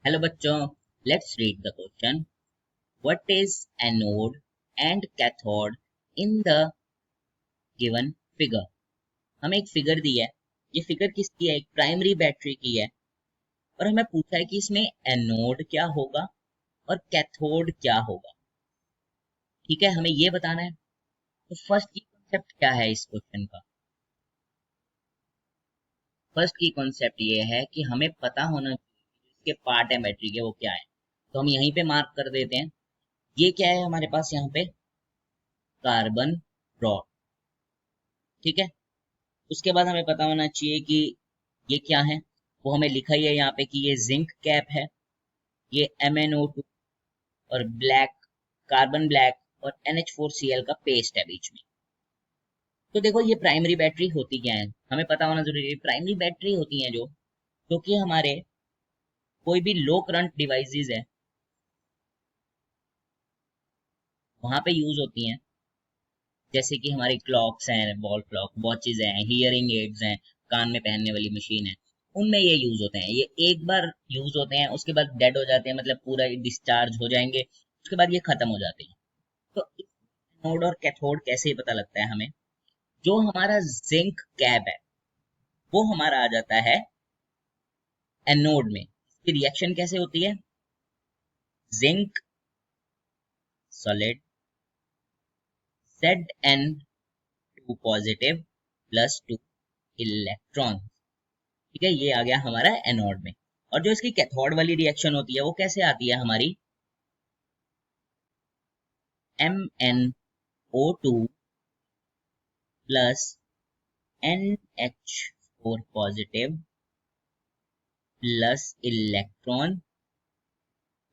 Hello बच्चों, let's read the question. What is anode and cathode in the given figure. हमें एक figure दी है. ये फिगर किसकी है? एक प्राइमरी बैटरी की है. और हमें पूछा है कि इसमें एनोड क्या होगा और कैथोड क्या होगा. ठीक है, हमें ये बताना है. तो फर्स्ट की कॉन्सेप्ट क्या है इस क्वेश्चन का? फर्स्ट की कॉन्सेप्ट ये है कि हमें पता होना चाहिए इसके पार्ट है बैटरी के, वो क्या है. तो हम यहीं पे मार्क कर देते हैं. ये क्या है हमारे पास यहाँ पे? Carbon rod. ठीक है. उसके बाद हमें पता होना चाहिए कि ये क्या है. वो हमें लिखा ही है यहाँ पे कि ये जिंक कैप है. ये MnO2 और ब्लैक, कार्बन ब्लैक और NH4Cl का पेस्ट है बीच में. तो देखो, ये प्राइमरी बैटरी होती क्या है हमें पता होना जरूरी है. प्राइमरी बैटरी होती है जो कि हमारे कोई भी लो करंट डिवाइसेस है वहां पे यूज होती हैं. जैसे कि हमारी क्लॉक्स हैं, वॉल क्लॉक, वॉचेज हैं, हियरिंग एड्स हैं, कान में पहनने वाली मशीन है. उनमें ये यूज होते हैं. ये एक बार यूज होते हैं, उसके बाद डेड हो जाते हैं, मतलब पूरा डिस्चार्ज हो जाएंगे, उसके बाद ये खत्म हो जाते हैं. तो एनोड और कैथोड कैसे पता लगता है हमें? जो हमारा जिंक कैप है वो हमारा आ जाता है एनोड में. इसकी रिएक्शन कैसे होती है? Zinc solid Zn2 positive plus 2 electron. ठीक है, ये आ गया हमारा एनोड में. और जो इसकी कैथोड वाली रिएक्शन होती है वो कैसे आती है हमारी? MnO2 plus NH4 positive plus electron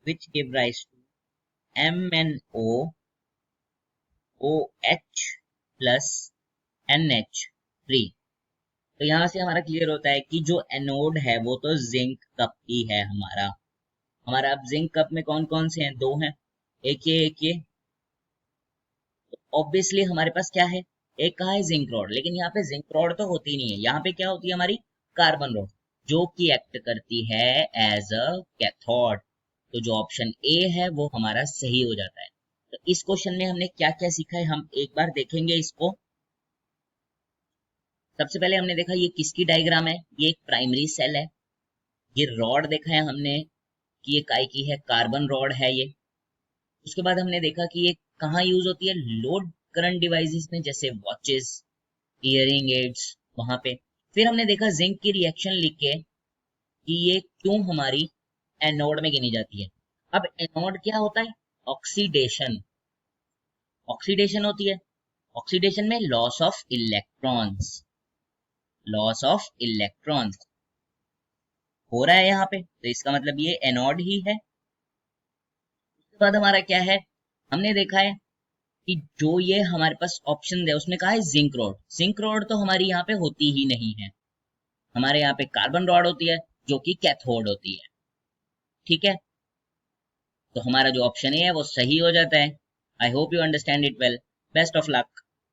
which give rise to MnOOH plus NH3. तो यहां से हमारा क्लियर होता है कि जो एनोड है वो तो जिंक कप ही है हमारा. हमारा अब जिंक कप में कौन कौन से हैं? दो हैं, एक ये. ऑब्वियसली हमारे पास क्या है? एक कहा है जिंक रॉड, लेकिन यहाँ पे जिंक रॉड तो होती नहीं है. यहाँ पे क्या होती है हमारी? कार्बन रॉड, जो कि एक्ट करती है एज अ कैथोड. तो जो ऑप्शन ए है वो हमारा सही हो जाता है. तो इस क्वेश्चन में हमने क्या क्या सीखा है हम एक बार देखेंगे इसको. सबसे पहले हमने देखा ये किसकी डायग्राम है. ये एक प्राइमरी सेल है. ये रॉड देखा है हमने कि ये काय की है, कार्बन रॉड है ये. उसके बाद हमने देखा कि ये कहाँ यूज होती है? लो करंट डिवाइसेस में, जैसे वॉचेस, हियरिंग एड्स, वहां पे. फिर हमने देखा जिंक की रिएक्शन लिख के कि ये क्यों हमारी एनोड में गिनी जाती है. अब एनोड क्या होता है? ऑक्सीडेशन. ऑक्सीडेशन होती है. ऑक्सीडेशन में loss of electrons, loss of electrons हो रहा है यहाँ पे, तो इसका मतलब ये एनोड ही है. उसके बाद हमारा क्या है? हमने देखा है कि जो ये हमारे पास ऑप्शन है उसमें कहा है जिंक रॉड. जिंक रॉड तो हमारी यहाँ पे होती ही नहीं है. हमारे यहाँ पे कार्बन रॉड होती है जो कि कैथोड होती है. ठीक है, तो हमारा जो ऑप्शन है वो सही हो जाता है. I hope you understand it well. Best of luck.